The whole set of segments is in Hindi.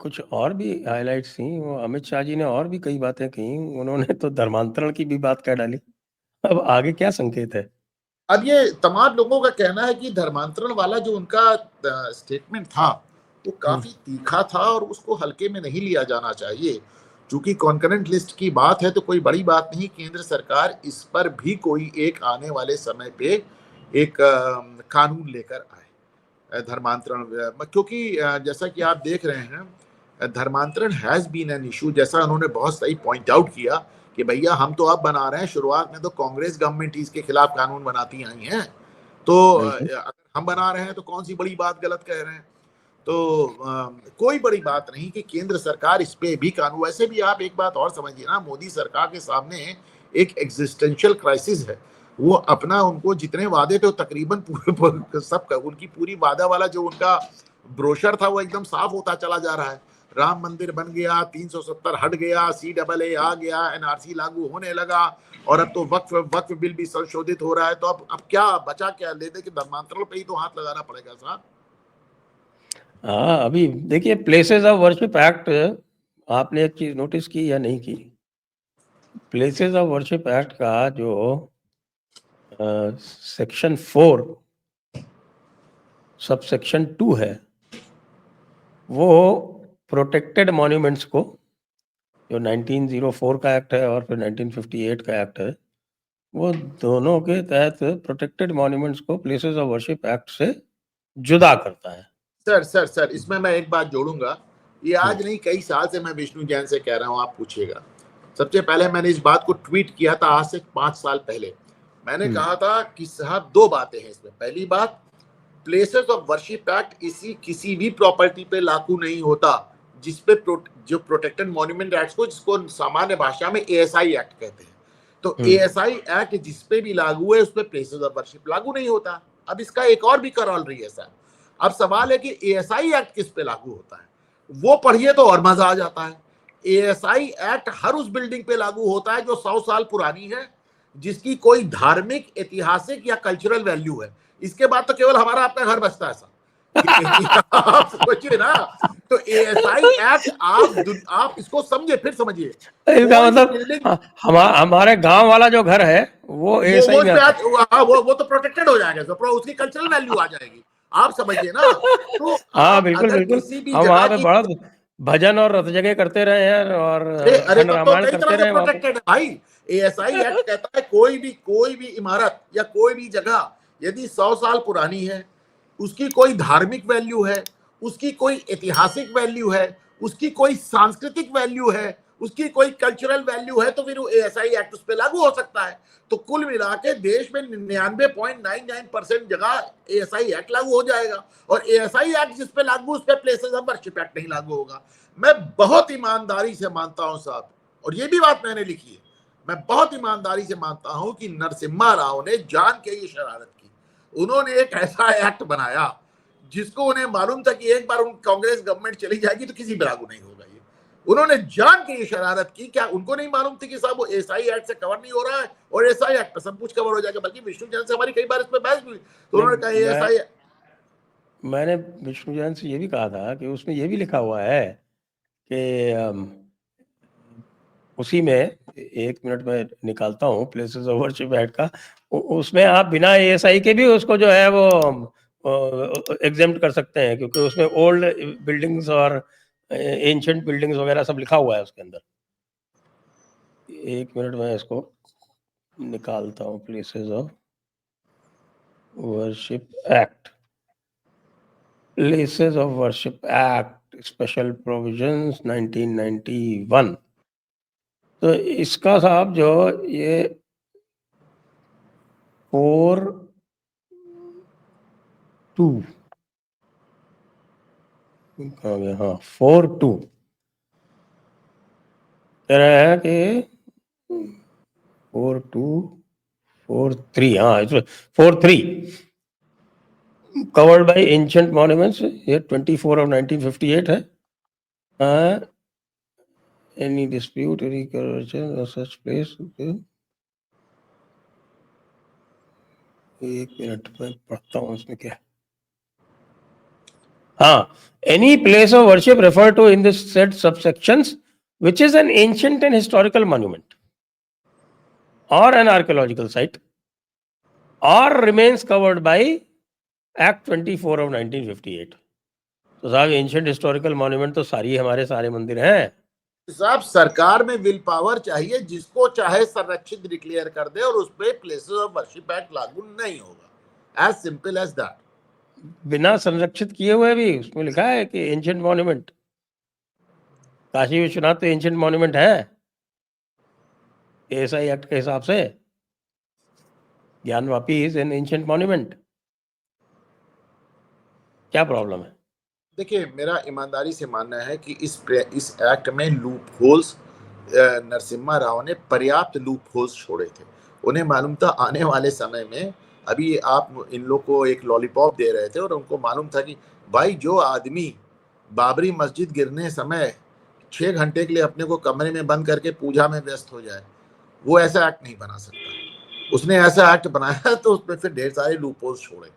कुछ और भी हाइलाइट्स थी, वो अमित शाह जी ने और भी कई बातें कही, उन्होंने तो धर्मांतरण की भी बात कह डाली। अब आगे क्या संकेत है? अब ये तमाम लोगों का कहना है कि धर्मांतरण वाला जो उनका स्टेटमेंट था वो काफी तीखा था और उसको हल्के में नहीं लिया जाना चाहिए। चूंकि कॉन्करेंट लिस्ट की बात है तो कोई बड़ी बात नहीं, केंद्र सरकार इस पर भी कोई एक आने वाले समय पे एक कानून लेकर आए धर्मांतरण, क्योंकि जैसा कि आप देख रहे हैं धर्मांतरण हैज बीन एन इशू, जैसा उन्होंने बहुत सही पॉइंट आउट किया कि भैया हम तो अब बना रहे हैं, शुरुआत में तो कांग्रेस गवर्नमेंट ही इसके खिलाफ कानून बनाती आई है, तो बिल्कुल। अगर हम बना रहे हैं तो कौन सी बड़ी बात गलत कह रहे हैं। तो कोई बड़ी बात नहीं कि केंद्र सरकार इस पे भी कानून, वैसे भी आप एक बात और समझिए ना, मोदी सरकार के सामने एक एग्जिस्टेंशियल क्राइसिस है। वो अपना उनको जितने वादे थे वो तकरीबन पूरे सब उनकी पूरी वादा वाला जो उनका ब्रोशर था वो एकदम साफ होता चला जा रहा है। राम मंदिर बन गया, 370 हट गया, CAA आ गया, NRC लागू होने लगा, और अब तो वक्फ बिल भी संशोधित हो रहा है। तो अब क्या बचा, क्या ले दे कि धर्मांतरण पे ही तो हाथ लगाना पड़ेगा साहब। हाँ, अभी देखिए प्लेसेस ऑफ वर्शिप एक्ट, आपने एक चीज नोटिस की या नहीं की? प्लेसेस ऑफ वर्शिप एक्ट का जो सेक्शन 4 सब सेक्शन 2 है, वो प्रोटेक्टेड मॉन्यूमेंट्स को, जो 1904 का एक्ट है और फिर 1958 का एक्ट है, वो दोनों के तहत प्रोटेक्टेड मॉन्यूमेंट्स को प्लेसेस ऑफ वर्शिप एक्ट से जुदा करता है। सर इसमें मैं एक बात जोड़ूंगा। ये आज नहीं, कई साल से मैं विष्णु जैन से कह रहा हूं, आप पूछिएगा। सबसे पहले मैंने इस बात को ट्वीट किया था आज से 5 साल पहले। मैंने कहा था कि साहब दो बातें हैं इसमें। पहली बात, प्लेसेस ऑफ वर्शिप एक्ट इसी किसी भी प्रॉपर्टी पे लागू नहीं होता जिसपे जो प्रोटेक्टेड मॉन्यूमेंट एक्ट को, जिसको सामान्य भाषा में ASI एक्ट कहते हैं, तो ASI एक्ट जिसपे भी लागू है उस पर प्लेसेस ऑफ वर्शिप लागू नहीं होता। अब इसका एक और भी करॉलरी है सर। अब सवाल है कि ASI एक्ट किस पे लागू होता है, वो पढ़िए तो और मजा आ जाता है। ASI एक्ट हर उस बिल्डिंग पे लागू होता है जो 100 साल पुरानी है, जिसकी कोई धार्मिक, ऐतिहासिक या कल्चरल वैल्यू है। इसके बाद तो केवल हमारा अपना घर बचता है सर। आप सोचिए ना, तो ASI एक्ट आप इसको समझे, फिर समझिए। इसका कोई भी मतलब बिल्डिंग, हमारे गांव वाला जो घर है वो वो एएसआई इस में पे आता वो तो प्रोटेक्टेड हो जाएगा सर, उसकी कल्चरल वैल्यू आ जाएगी। आप समझिए ना। है। तो हाँ, आप बिल्कुल अगर बिल्कुल। किसी भी हम जगह वहाँ पे की, बड़ा भजन और रत जगह करते रहे हैं और अरे अखंड तब तो रामायण कई तरह करते से रहे वहाँ पे। प्रोटेक्टेड है भाई। ASI एक्ट कहता है कोई भी इमारत या कोई भी जगह यदि 100 साल पुरानी है, उसकी कोई धार्मिक वैल्यू है, उसकी कोई ऐतिहासिक वैल्यू है, उसकी कोई सांस्कृतिक वैल्यू है, उसकी कोई कल्चरल वैल्यू है, तो फिर वो ASI एक्ट उस पर लागू हो सकता है। तो कुल मिला के देश में 99.99% जगह ASI एक्ट लागू हो जाएगा, और ASI एक्ट जिस पे लागू, उस पर प्लेसेस ऑफ वर्शिप एक्ट नहीं लागू होगा। मैं बहुत ईमानदारी से मानता हूं साहब, और ये भी बात मैंने लिखी है, मैं बहुत ईमानदारी से मानता हूं कि नरसिम्हा राव ने जान के ये शरारत की। उन्होंने एक ऐसा एक्ट बनाया जिसको उन्हें मालूम था कि एक बार उन कांग्रेस गवर्नमेंट चली जाएगी तो किसी पे लागू नहीं होगा ये। उन्होंने जान के ये शरारत की। क्या उनको नहीं मालूम थी कि साहब वो एसआई एक्ट से कवर नहीं हो रहा है, और एसआई एक्ट पे सब कुछ कवर हो जाएगा। बल्कि विष्णु जैन से हमारी कई बार इसमें बहस हुई, तो उन्होंने कहा नहीं, एसआई। मैंने विष्णु जैन से ये भी कहा था कि उसमें ये भी लिखा हुआ है कि उसी में, एक मिनट में निकालता हूँ प्लेसेस ऑफ वर्शिप एक्ट का, उसमें आप बिना एएसआई के भी उसको जो है वो एग्जेम्प्ट कर सकते हैं, क्योंकि उसमें ओल्ड बिल्डिंग्स और एंशिएंट बिल्डिंग्स वगैरह सब लिखा हुआ है उसके अंदर। एक मिनट में इसको निकालता हूँ, places of worship act, places of worship act special provisions 1991। तो इसका साहब जो ये 4(2) कहाँ गया, हाँ 4(2) कह रहा है कि 4(2), 4(3), हाँ इसमें 4(3) covered by ancient monuments, ये 24 of 1958 है। any dispute, recursion or such place, एक मिनट में पढ़ता हूँ इसमें क्या है। हाँ, any place of worship referred to in this said subsections which is an ancient and historical monument or an archaeological site or remains covered by Act 24 of 1958. तो साहब एंशियंट हिस्टोरिकल मॉन्यूमेंट तो सारी हमारे सारे मंदिर हैं। साहब सरकार में विल पावर चाहिए, जिसको चाहे संरक्षित डिक्लेयर कर दे और उस पर प्लेसेस ऑफ वर्शिप एक्ट लागू नहीं होगा, एज सिंपल एज दैट। बिना संरक्षित किए हुए भी उसमें लिखा है कि एंशियंट मॉन्यूमेंट। काशी विश्वनाथ तो एंशियंट मॉन्यूमेंट है एएसआई एक्ट के हिसाब से। Gyanvapi is an ancient monument. क्या प्रॉब्लम है? देखिए, मेरा ईमानदारी से मानना है कि इस एक्ट में लूप होल्स नरसिम्हा राव ने पर्याप्त लूप होल्स छोड़े थे। उन्हें मालूम था आने वाले समय में, अभी आप इन लोग को एक लॉलीपॉप दे रहे थे और उनको मालूम था कि भाई जो आदमी बाबरी मस्जिद गिरने समय 6 घंटे के लिए अपने को कमरे में बंद करके पूजा में व्यस्त हो जाए, वो ऐसा एक्ट नहीं बना सकता। उसने ऐसा एक्ट बनाया तो उसमें फिर ढेर सारे लूप होल्स छोड़े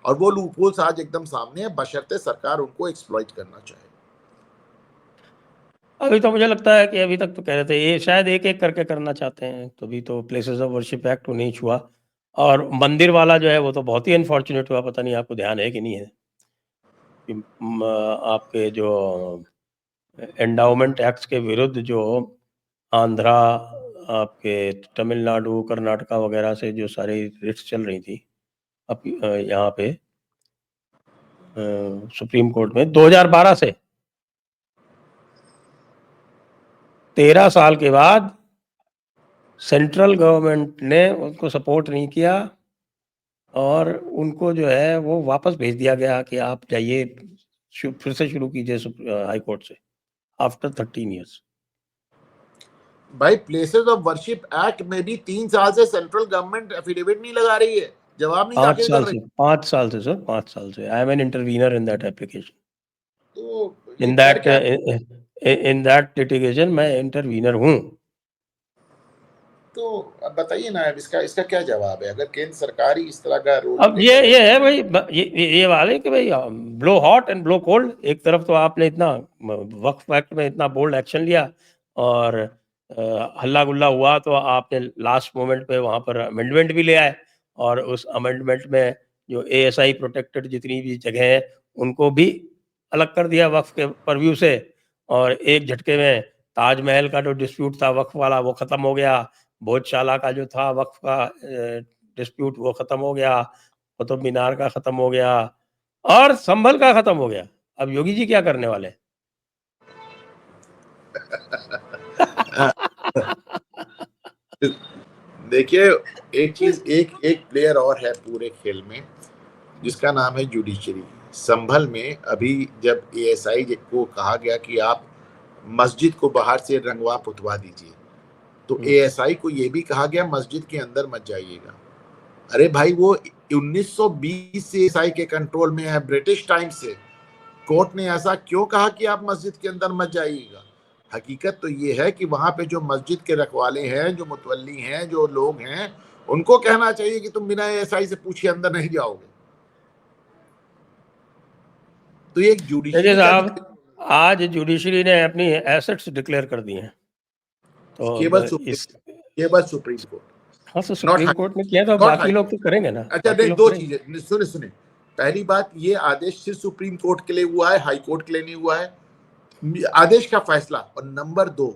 और वो लूप होल्स आज एकदम सामने है, बशर्ते सरकार उनको एक्सप्लॉइट करना चाहे। अभी तो मुझे लगता है कि अभी तक तो कह रहे थे ये शायद एक एक करके करना चाहते हैं, तभी तो प्लेसेस ऑफ वर्शिप एक्ट नहीं छुआ। और मंदिर वाला जो है वो तो बहुत ही अनफॉर्चुनेट हुआ। पता नहीं आपको ध्यान है कि नहीं है कि आपके जो एंडाउमेंट एक्ट्स के विरुद्ध जो आंध्रा, आपके तमिलनाडु, कर्नाटका वगैरह से जो सारी रिट्स चल रही थी अब यहाँ पे सुप्रीम कोर्ट में 2012 से 13 साल के बाद सेंट्रल गवर्नमेंट ने उनको सपोर्ट नहीं किया और उनको जो है वो वापस भेज दिया गया कि आप जाइए फिर से शुरू कीजिए हाई कोर्ट से आफ्टर 13 ईयर्स। भाई प्लेसेस ऑफ वर्शिप एक्ट में भी 3 साल से सेंट्रल गवर्नमेंट एफिडेविट नहीं लगा रही है, जवाब नहीं दाखिल कर रही। 5 साल से सर, 5 साल से I am an intervenor in that application, तो इन दैट लिटिगेशन मैं इंटरवीनर हूँ। तो अब बताइए ना, अब इसका क्या जवाब है अगर केंद्र सरकार ही इस तरह का रोल अब ये है भाई, ये वाले कि भाई blow hot and blow cold. एक तरफ तो आपने इतना वक्फ एक्ट में इतना बोल्ड एक्शन लिया और हल्ला गुल्ला हुआ, तो आपने लास्ट मोमेंट पे वहां पर अमेंडमेंट भी ले आए और उस अमेंडमेंट में जो एएसआई प्रोटेक्टेड जितनी भी जगह है उनको भी अलग कर दिया वक्फ के परव्यू से। और एक झटके में ताजमहल का जो डिस्प्यूट था वक्फ वाला वो खत्म हो गया, भोजशाला का जो था वक्फ का डिस्प्यूट वो खत्म हो गया, कुतुब मीनार का खत्म हो गया और संभल का खत्म हो गया। अब योगी जी क्या करने वाले? देखिए, एक चीज, एक प्लेयर और है पूरे खेल में जिसका नाम है जुडिशरी। संभल में अभी जब एएसआई को कहा गया कि आप मस्जिद को बाहर से रंगवा पुतवा दीजिए, तो एएसआई को यह भी कहा गया मस्जिद के अंदर मत जाइएगा। अरे भाई वो 1920 से एएसआई के कंट्रोल में है, ब्रिटिश टाइम से। कोर्ट ने ऐसा क्यों कहा कि आप मस्जिद के अंदर मत जाइएगा? हकीकत तो ये है कि वहां पे जो मस्जिद के रखवाले हैं, जो मुतवल्ली हैं, जो लोग हैं, उनको कहना चाहिए कि तुम बिना एएसआई से पूछे अंदर नहीं जाओगे। तो ये एक जुडिशरी का भी आज जुडिशरी ने अपनी एसेट्स डिक्लेयर कर दी हैं। तो केवल सुप्रीम कोर्ट, हाँ, तो सुप्रीम कोर्ट ने किया तो बाकी लोग तो करेंगे ना। अच्छा नहीं, दो चीजें सुने। पहली बात, ये आदेश सिर्फ सुप्रीम कोर्ट के लिए हुआ है, हाई कोर्ट के लिए नहीं हुआ है, आदेश का फैसला। और नंबर 2,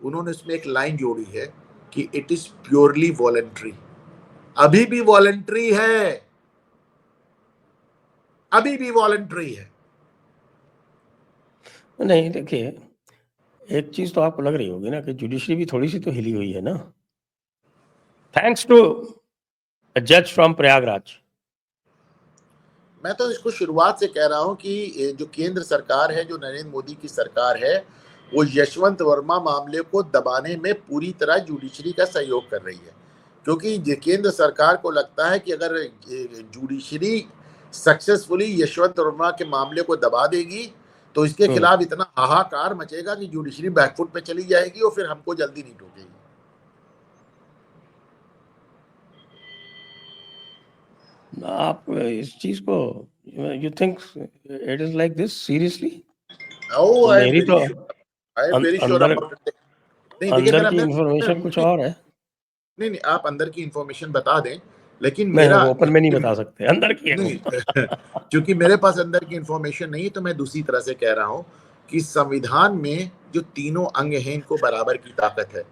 उन्होंने इसमें एक लाइन जोड़ी है कि इट इज प्योरली वॉलंटरी। अभी भी वॉलंटरी है, अभी भी वॉलंटरी है। नहीं, देखिए एक चीज तो आपको लग रही होगी ना कि जुडिशरी भी थोड़ी सी तो हिली हुई है ना, थैंक्स टू अ जज फ्रॉम प्रयागराज। मैं तो इसको शुरुआत से कह रहा हूं कि जो केंद्र सरकार है, जो नरेंद्र मोदी की सरकार है, वो यशवंत वर्मा मामले को दबाने में पूरी तरह जुडिशरी का सहयोग कर रही है। क्योंकि केंद्र सरकार को लगता है कि अगर जुडिशरी सक्सेसफुली यशवंत वर्मा के मामले को दबा देगी तो इसके खिलाफ इतना हाहाकार मचेगा कि जुडिशरी बैकफुट पे चली जाएगी और फिर हमको जल्दी नहीं टोकेगी। आप इस चीज को You think it is like this seriously? Oh, I am मेरी very तो sure. I am very sure अंदर about it. नहीं देखिए, अंदर मेरा की इंफॉर्मेशन कुछ और है। नहीं नहीं, आप अंदर की इंफॉर्मेशन बता दें, लेकिन नहीं, मेरा हम ओपन में नहीं बता सकते, अंदर की है वो। नहीं क्योंकि मेरे पास अंदर की इंफॉर्मेशन नहीं है, तो मैं दूसरी तरह से कह रहा हूं कि संविधान में जो तीनों अंग हैं, इनको बराबर की ताकत है,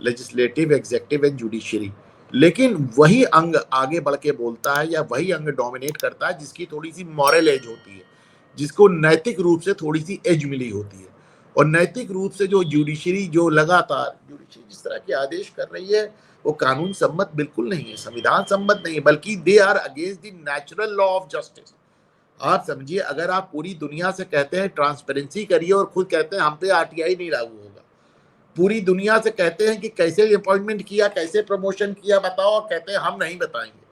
लेजिस्लेटिव, एग्जेक्टिव एंड जुडिशियरी। लेकिन वही अंग आगे बढ़ के बोलता है, या वही अंग डोमिनेट करता है जिसकी थोड़ी सी मॉरल एज होती है, जिसको नैतिक रूप से थोड़ी सी एज मिली होती है। और नैतिक रूप से जो जुडिशरी, जो लगातार जुडिशरी जिस तरह के आदेश कर रही है, वो कानून सम्मत बिल्कुल नहीं है, संविधान सम्मत नहीं है, बल्कि they are against the natural law of justice. आप समझिए, अगर आप पूरी दुनिया से कहते हैं ट्रांसपेरेंसी करिए और खुद कहते हैं हम पे आरटीआई नहीं लागू होगा, पूरी दुनिया से कहते हैं कि कैसे अपॉइंटमेंट किया, कैसे प्रमोशन किया बताओ, और कहते हैं हम नहीं बताएंगे,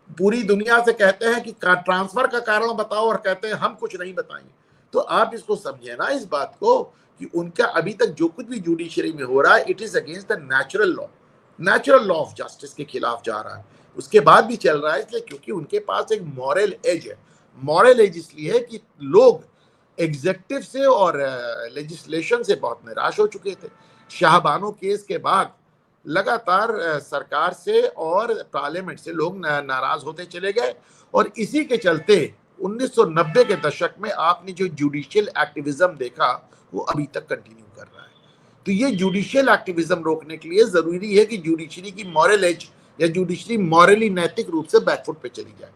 पूरी दुनिया से कहते हैं कि ट्रांसफर का कारण बताओ, और कहते हैं हम कुछ नहीं बताएंगे। तो आप इसको समझिए ना, इस बात को, कि उनका अभी तक जो कुछ भी जुडिशरी में हो रहा है, it is against the natural law of justice के खिलाफ जा रहा है। उसके बाद भी चल रहा है, इसलिए क्योंकि उनके पास एक मॉरल एज है। मॉरल एज इसलिए है कि लोग एग्जेक्टिव से और लेजिस्लेशन से बहुत निराश हो चुके थे। शाहबानो केस के बाद लगातार सरकार से और पार्लियामेंट से लोग नाराज होते चले गए, और इसी के चलते 1990 के दशक में आपने जो जुडिशियल एक्टिविज्म देखा, वो अभी तक कंटिन्यू कर रहा है। तो ये जुडिशियल एक्टिविज्म रोकने के लिए जरूरी है कि जुडिशरी की मॉरल एज, या जुडिशरी मॉरली नैतिक रूप से बैकफुट पे चली जाए।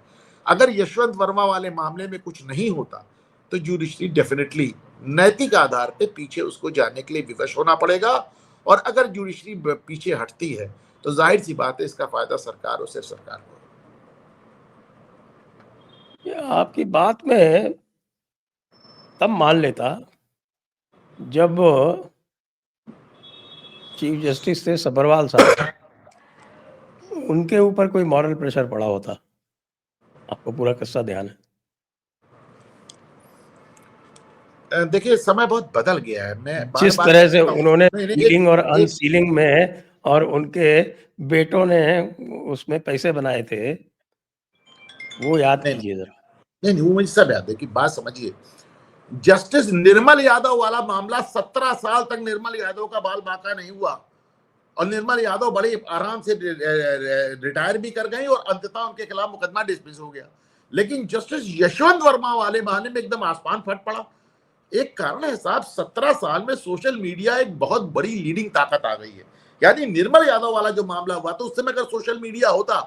अगर यशवंत वर्मा वाले मामले में कुछ नहीं होता, तो जुडिशरी डेफिनेटली नैतिक आधार पे पीछे उसको जाने के लिए विवश होना पड़ेगा। और अगर जुडिशरी पीछे हटती है, तो जाहिर सी बात है, इसका फायदा सरकार और सिर्फ सरकार को। आपकी बात में तब मान लेता जब चीफ जस्टिस थे सब्बरवाल साहब, उनके ऊपर कोई मॉरल प्रेशर पड़ा होता। आपको पूरा किस्सा ध्यान है? देखिए, समय बहुत बदल गया है। मैं बार जिस बार तरह से कहता हूं, उन्होंने नहीं नहीं, सीलिंग और एक अनसीलिंग में और उनके बेटों ने उसमें पैसे बनाए थे, वो याद नहीं कीजिए जरा। नहीं, वो मुझे सब याद है। कि बात समझिए, जस्टिस निर्मल यादव वाला मामला, 17 साल तक निर्मल यादव का बाल बांका नहीं हुआ, और निर्मल यादव बड़े आराम से रिटायर भी कर गए, और अंततः उनके खिलाफ मुकदमा डिसमिस हो गया। लेकिन जस्टिस यशवंत वर्मा वाले मामले में एकदम आसमान फट पड़ा। एक कारण है साहब, 17 साल में सोशल मीडिया एक बहुत बड़ी लीडिंग ताकत आ गई है। यानी निर्मल यादव वाला जो मामला हुआ, तो उस समय अगर सोशल मीडिया होता,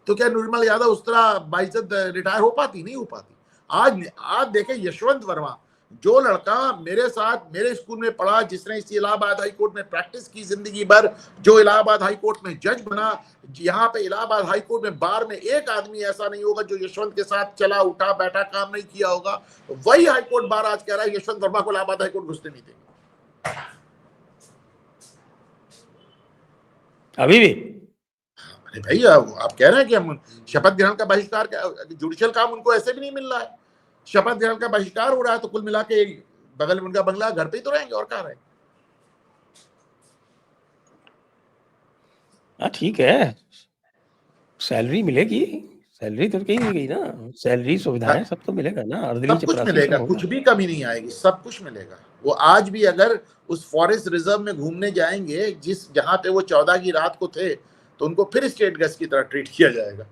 तो क्या निर्मल यादव उस तरह बाइज्जत रिटायर हो पाती? नहीं हो पाती। आज देखें, यशवंत वर्मा, जो लड़का मेरे साथ मेरे स्कूल में पढ़ा, जिसने इस इलाहाबाद हाई कोर्ट में प्रैक्टिस की जिंदगी भर, जो इलाहाबाद हाई कोर्ट में जज बना, यहाँ पे इलाहाबाद हाई कोर्ट में बार में एक आदमी ऐसा नहीं होगा जो यशवंत के साथ चला उठा बैठा काम नहीं किया होगा। वही हाई कोर्ट बार आज कह रहा है यशवंत वर्मा को इलाहाबाद हाई कोर्ट घुसने नहीं देंगे। अभी भी अरे भाई, आप कह रहे हैं कि हम शपथ ग्रहण का बहिष्कार, जुडिशियल काम उनको ऐसे भी नहीं मिल रहा है, शपथ ग्रहण का बहिष्कार हो रहा है, तो कुल मिला के बगल में उनका बंगला, घर पे ही तो रहेंगे, और कहाँ रहेंगे? हाँ ठीक है, सैलरी मिलेगी, सैलरी तो कहीं नहीं गई ना, सैलरी सुविधाएं सब तो मिलेगा ना, अर्दली सब कुछ चपरासी सब मिलेगा, होगा। कुछ भी कमी नहीं आएगी, सब कुछ मिलेगा। वो आज भी अगर उस फॉरेस्ट रिजर्व में घूमने जाएंगे, जहां पे वो 14 की रात को थे, तो उनको फिर स्टेट गेस्ट की तरह ट्रीट किया जाएगा।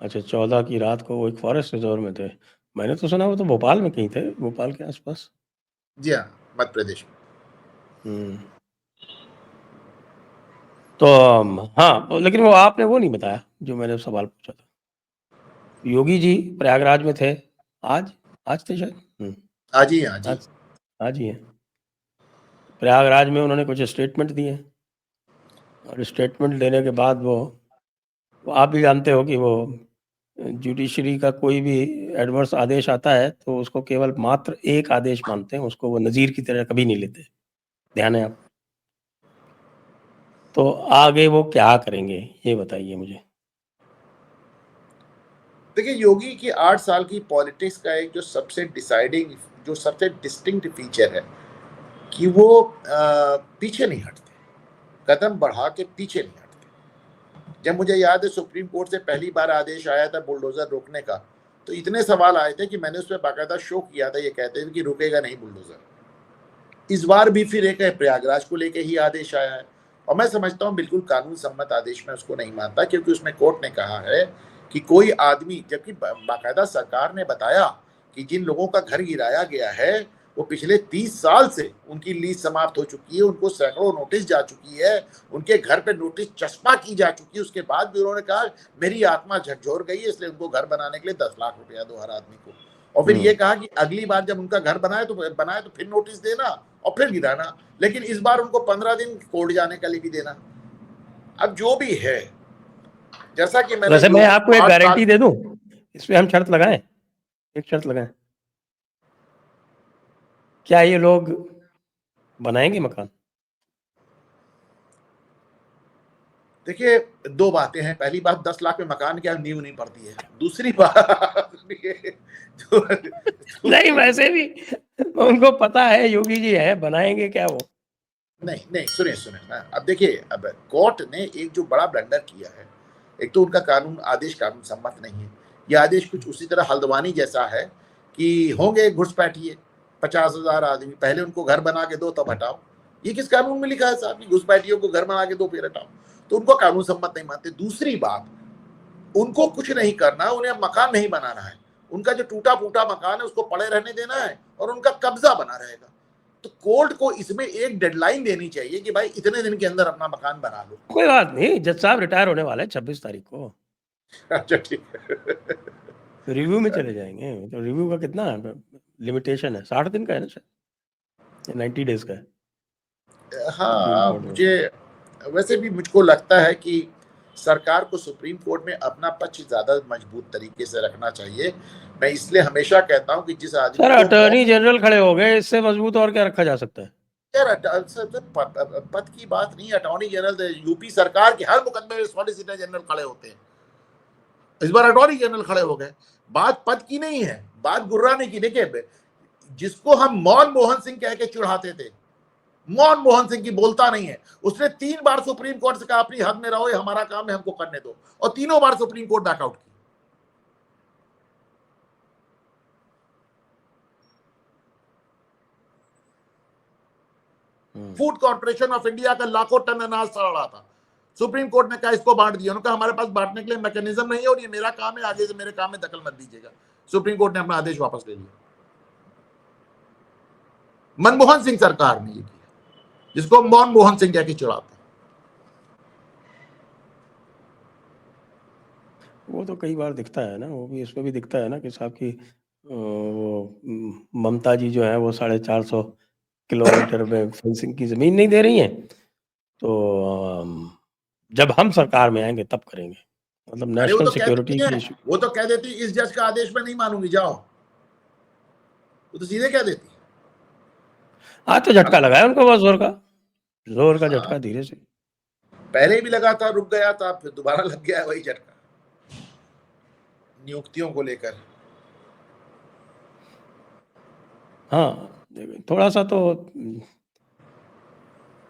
अच्छा, 14 की रात को वो एक फॉरेस्ट रिजर्व में थे? मैंने तो सुना वो तो भोपाल में कहीं थे, भोपाल के आसपास। जी हाँ, मध्य प्रदेश में। तो हाँ, लेकिन वो आपने वो नहीं बताया जो मैंने सवाल पूछा था। योगी जी प्रयागराज में थे आज थे शायद। आज ही, आज ही। आज ही है। प्रयागराज में उन्होंने कुछ स्टेटमेंट दिए, और स्टेटमेंट देने के बाद वो आप भी जानते हो कि वो जुडिशरी का कोई भी एडवर्स आदेश आता है तो उसको केवल मात्र एक आदेश मानते हैं, उसको वो नज़ीर की तरह कभी नहीं लेते। ध्यान है आप? तो आगे वो क्या करेंगे ये बताइए मुझे। देखिए, योगी की 8 साल की पॉलिटिक्स का एक जो सबसे डिसाइडिंग, जो सबसे डिस्टिंक्ट फीचर है, कि वो पीछे नहीं हटते, कदम बढ़ा के पीछे नहीं हटते। जब मुझे याद है सुप्रीम कोर्ट से पहली बार आदेश आया था बुलडोजर रोकने का, तो इतने सवाल आए थे कि मैंने उसमें बाकायदा शो किया था ये कहते हुए कि रुकेगा नहीं बुलडोजर। इस बार भी फिर एक प्रयागराज को लेके ही आदेश आया है, और मैं समझता हूँ बिल्कुल कानून सम्मत आदेश में उसको नहीं मानता, क्योंकि उसमें कोर्ट ने कहा है कि कोई आदमी, जबकि बाकायदा सरकार ने बताया कि जिन लोगों का घर गिराया गया है वो पिछले 30 साल से उनकी लीज समाप्त हो चुकी है, उनको सैकड़ों नोटिस जा चुकी है, उनके घर पे नोटिस चस्पा की जा चुकी है, उसके बाद भी उन्होंने कहा मेरी आत्मा झकझोर गई है, इसलिए उनको घर बनाने के लिए 10 लाख रुपया दो हर आदमी को। और फिर ये कहा कि अगली बार जब उनका घर बनाए तो फिर नोटिस देना और फिर गिराना, लेकिन इस बार उनको 15 दिन कोर्ट जाने के लिए भी देना। अब जो भी है, जैसा कि मैंने, वैसे मैं आपको एक गारंटी दे दूं, इसमें हम शर्त लगाएं, एक शर्त लगाएं, क्या ये लोग बनाएंगे मकान? देखिए, दो बातें हैं। पहली बात, 10 लाख में मकान क्या नींव नहीं पड़ती है। दूसरी बात नहीं, वैसे भी उनको पता है योगी जी है, बनाएंगे क्या वो? नहीं, सुनिए। अब देखिए, अब कोर्ट ने एक जो बड़ा ब्लंडर किया है, एक तो उनका आदेश कानून सम्मत नहीं है। ये आदेश कुछ उसी तरह हल्द्वानी जैसा है कि होंगे घुसपैठिए 50,000 आदमी, पहले उनको घर बना के दो तब हटाओ। ये किस कानून में लिखा है साहब कि घुसपैठियों को घर बना के दो फिर हटाओ? तो उनको कानून सम्मत नहीं मानते। दूसरी बात, उनको कुछ नहीं करना, उन्हें मकान नहीं बनाना है, उनका जो टूटा फूटा मकान है उसको पड़े रहने देना है और उनका कब्जा बना रहेगा। तो कोर्ट को इसमें एक डेडलाइन देनी चाहिए कि भाई इतने दिन के अंदर अपना मकान बना लो। कोई बात नहीं, जज साहब रिटायर होने वाले हैं 26 तारीख को। अच्छा, ठीक है। रिव्यू में चले जाएंगे। तो रिव्यू का कितना लिमिटेशन है? 60 दिन का है ना शायद, 90 डेज का है। हाँ, वैसे भी मुझको लगता है कि सरकार को सुप्रीम कोर्ट में अपना पक्ष ज्यादा मजबूत तरीके से रखना चाहिए। मैं इसलिए हमेशा कहता हूँ कि जिस आदमी सर, को अटॉर्नी जनरल खड़े हो गए, इससे मजबूत और क्या रखा जा सकता है? यार, पद की बात नहीं, अटॉर्नी जनरल यूपी सरकार के हर मुकदमे में सॉलिसिटर जनरल खड़े होते हैं। इस बार अटॉर्नी जनरल खड़े हो गए। बात पद की नहीं है, बात गुर्राने की। देखिए, जिसको हम मौन मोहन सिंह कह के चिढ़ाते थे, मौन मोहन सिंह की बोलता नहीं है, उसने 3 बार सुप्रीम कोर्ट से कहा अपनी हद में रहो, ये हमारा काम है, हमको करने दो, और तीनों बार सुप्रीम कोर्ट बैकआउट की। फूड कॉर्पोरेशन ऑफ इंडिया का लाखों टन अनाज सड़ रहा था, सुप्रीम कोर्ट ने कहा इसको बांट दिया। उन्होंने कहा हमारे पास बांटने के लिए मैकेनिज्म नहीं है और ये मेरा काम है, आगे से मेरे काम में दखल मत दीजिएगा। सुप्रीम कोर्ट ने अपना आदेश वापस ले लिया। मनमोहन सिंह सरकार ने ये किया, जिसको मौन मोहन सिंह कह के चिढ़ाते। वो तो कई बार दिखता है ना, वो भी इसमें भी दिखता है ना कि साहब की वो ममता जी जो है वो 450 किलोमीटर में फेंसिंग की जमीन नहीं दे रही हैं, तो जब हम सरकार में आएंगे तब करेंगे। मतलब नेशनल सिक्योरिटी की इशू। वो तो कह देती इस जज का आदेश में नहीं मानूंगी, जाओ। वो तो सीधे कह देती। आज तो झटका लगाया उनको, बहुत जोर का झटका, धीरे से। पहले भी लगा था, रुक गया था, फिर दोबारा लग गया वही झटका नियुक्तियों को लेकर। हाँ, थोड़ा सा तो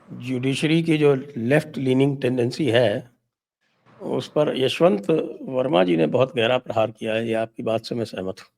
जुडिशरी की जो लेफ्ट लीनिंग टेंडेंसी है उस पर यशवंत वर्मा जी ने बहुत गहरा प्रहार किया है। ये आपकी बात से मैं सहमत हूँ।